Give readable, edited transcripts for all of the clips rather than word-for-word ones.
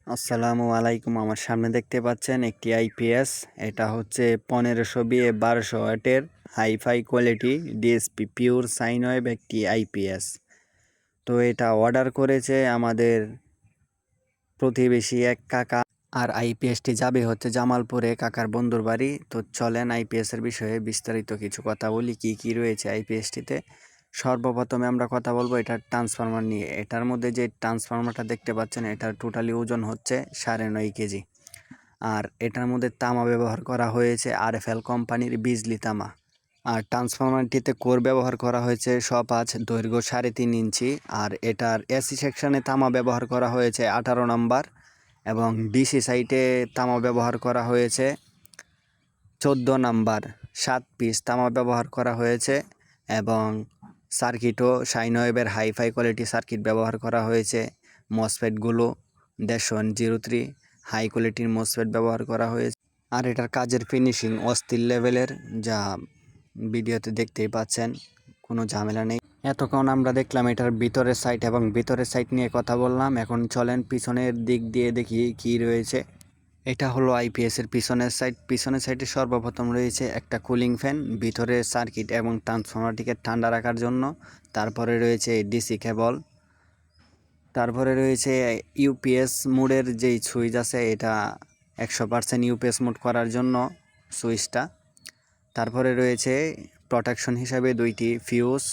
আসসালামু আলাইকুম। আমার সামনে দেখতে পাচ্ছেন একটি আইপিএস। এটা হচ্ছে 1500 বিএ 1200 ওয়াটের hifi quality DSP pure sine wave একটি আইপিএস। তো এটা অর্ডার করেছে আমাদের প্রতিবেশী এক কাকা। আর আইপিএসটি যাবে হচ্ছে জামালপুরে কাকার বন্ধুর বাড়ি। তো চলেন আইপিএসের বিষয়ে বিস্তারিত কিছু কথা বলি, কি কি রয়েছে আইপিএসটিতে। সর্বপ্রথমে আমরা কথা বলবো এটার ট্রান্সফরমার নিয়ে। এটার মধ্যে যে ট্রান্সফরমারটা দেখতে পাচ্ছেন এটার টোটালি ওজন হচ্ছে 9.5 কেজি। আর এটার মধ্যে তামা ব্যবহার করা হয়েছে আরএফএল কোম্পানির বিজলি তামা। আর ট্রান্সফরমারটিতে কোর ব্যবহার করা হয়েছে 105, দৈর্ঘ্য 3.5 ইঞ্চি। আর এটার এসি সেকশনে তামা ব্যবহার করা হয়েছে 18 নম্বর এবং ডিসি সাইটে তামা ব্যবহার করা হয়েছে 14 নাম্বার। 7 পিস তামা ব্যবহার করা হয়েছে এবং সার্কিটও সাইন ওয়েভের হাইফাই কোয়ালিটি সার্কিট ব্যবহার করা হয়েছে। মসফেটগুলো 1.03 হাই কোয়ালিটির মসফেট ব্যবহার করা হয়েছে। আর এটার কাজের ফিনিশিং অস্থির লেভেলের, যা ভিডিওতে দেখতেই পাচ্ছেন, কোনো ঝামেলা নেই। এতক্ষণ আমরা দেখলাম এটার ভিতরের সাইড এবং ভিতরের সাইড নিয়ে কথা বললাম। এখন চলেন পিছনের দিক দিয়ে দেখি কি রয়েছে। এটা হলো আইপিএসের পিছনের সাইড। পিছনের সাইডে সর্বপ্রথম রয়েছে একটা কুলিং ফ্যান, ভিতরে সার্কিট এবং ট্রান্সফরমারটিকে ঠান্ডা রাখার জন্য। তারপরে রয়েছে ডিসি কেবল। তারপরে রয়েছে ইউপিএস মোডের যেই সুইচ আছে, এটা 100% ইউপিএস মোড করার জন্য সুইচটা। তারপরে রয়েছে প্রোটেকশন হিসাবে 2টি ফিউজ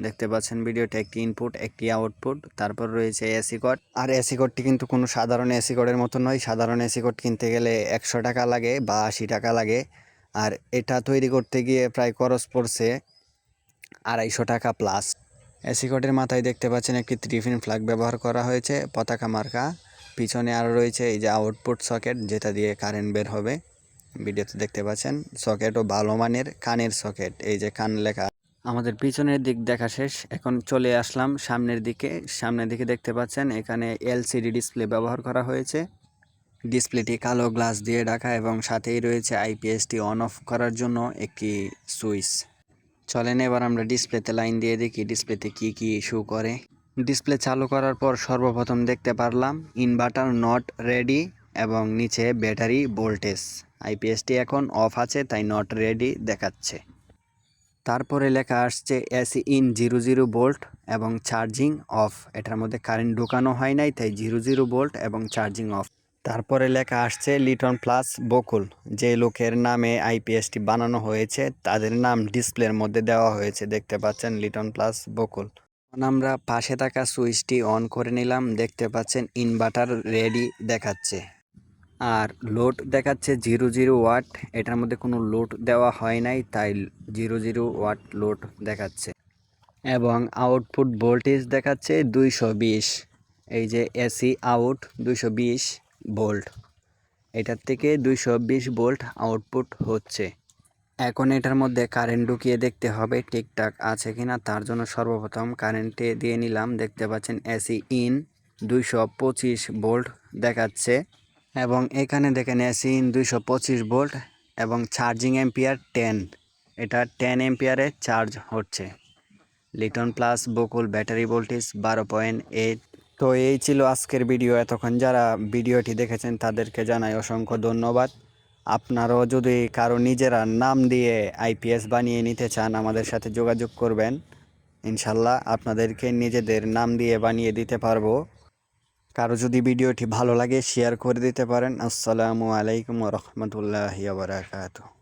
দেখতে পাচ্ছেন ভিডিওতে, একটি ইনপুট একটি আউটপুট। তারপর রয়েছে এসি কর্ড। আর এসি কর্ডটি কিন্তু কোনো সাধারণ এসি কর্ডের মতো নয়। সাধারণ এসি কর্ড কিনতে গেলে 100 টাকা লাগে বা 80 টাকা লাগে। আর এটা তৈরি করতে গিয়ে প্রায় খরচ পড়ছে 250 টাকা প্লাস। এসি কর্ডের মাথায় দেখতে পাচ্ছেন একটি 3-পিন ফ্ল্যাগ ব্যবহার করা হয়েছে, পতাকা মার্কা। পিছনে আরও রয়েছে এই যে আউটপুট সকেট, যেটা দিয়ে কারেন্ট বের হবে। ভিডিওতে দেখতে পাচ্ছেন সকেটও ভালো মানের কানের সকেট, এই যে কান লেখা। আমাদের পিছনের দিক দেখা শেষ, এখন চলে আসলাম সামনের দিকে। সামনের দিকে দেখতে পাচ্ছেন এখানে এলসিডি ডিসপ্লে ব্যবহার করা হয়েছে। ডিসপ্লেটি কালো গ্লাস দিয়ে ঢাকা এবং সাথেই রয়েছে আইপিএসটি অন অফ করার জন্য একটি সুইচ। চলেন এবার আমরা ডিসপ্লেতে লাইন দিয়ে দেখি ডিসপ্লেতে কি কি ইস্যু করে। ডিসপ্লে চালু করার পর সর্বপ্রথম দেখতে পারলাম ইনভার্টার নট রেডি এবং নিচে ব্যাটারি ভোল্টেজ। আইপিএসটি এখন অফ আছে, তাই নট রেডি দেখাচ্ছে। তারপরে লেখা আসছে এসি ইন 00 ভোল্ট এবং চার্জিং অফ। এটার মধ্যে কারেন্ট ঢোকানো হয় নাই, তাই 00 ভোল্ট এবং চার্জিং অফ। তারপরে লেখা আসছে লিটন প্লাস বকুল। যে লোকের নামে আইপিএসটি বানানো হয়েছে তাদের নাম ডিসপ্লের মধ্যে দেওয়া হয়েছে, দেখতে পাচ্ছেন লিটন প্লাস বকুল। আমরা পাশে থাকা সুইচটি অন করে নিলাম, দেখতে পাচ্ছেন ইনভার্টার রেডি দেখাচ্ছে। আর লোড দেখাচ্ছে 00 ওয়াট। এটার মধ্যে কোনো লোড দেওয়া হয় নাই, তাই 00 ওয়াট লোড দেখাচ্ছে। এবং আউটপুট ভোল্টেজ দেখাচ্ছে 220। এই যে এসি আউট 220 ভোল্ট, এটার থেকে 220 ভোল্ট আউটপুট হচ্ছে। এখন এটার মধ্যে কারেন্ট ঢুকিয়ে দেখতে হবে ঠিকঠাক আছে কিনা। তার জন্য সর্বপ্রথম কারেন্টে দিয়ে নিলাম, দেখতে পাচ্ছেন এসি ইন 225 ভোল্ট দেখাচ্ছে। এবং এখানে দেখেন এসি ইন 225 ভোল্ট এবং চার্জিং এম্পিয়ার 10। এটা 10 এম্পিয়ারে চার্জ হচ্ছে। লিটন প্লাস বকুল ব্যাটারি ভোল্টেজ 12.8। তো এই ছিল আজকের ভিডিও। এতক্ষণ যারা ভিডিওটি দেখেছেন তাদেরকে জানাই অসংখ্য ধন্যবাদ। আপনারাও যদি কারো নিজেরা নাম দিয়ে আইপিএস বানিয়ে নিতে চান আমাদের সাথে যোগাযোগ করবেন, ইনশাল্লাহ আপনাদেরকে নিজেদের নাম দিয়ে বানিয়ে দিতে পারবো। কারো যদি ভিডিওটি ভালো লাগে শেয়ার করে দিতে পারেন। আসসালামু আলাইকুম ওয়া রাহমাতুল্লাহি ওয়া বারাকাতুহু।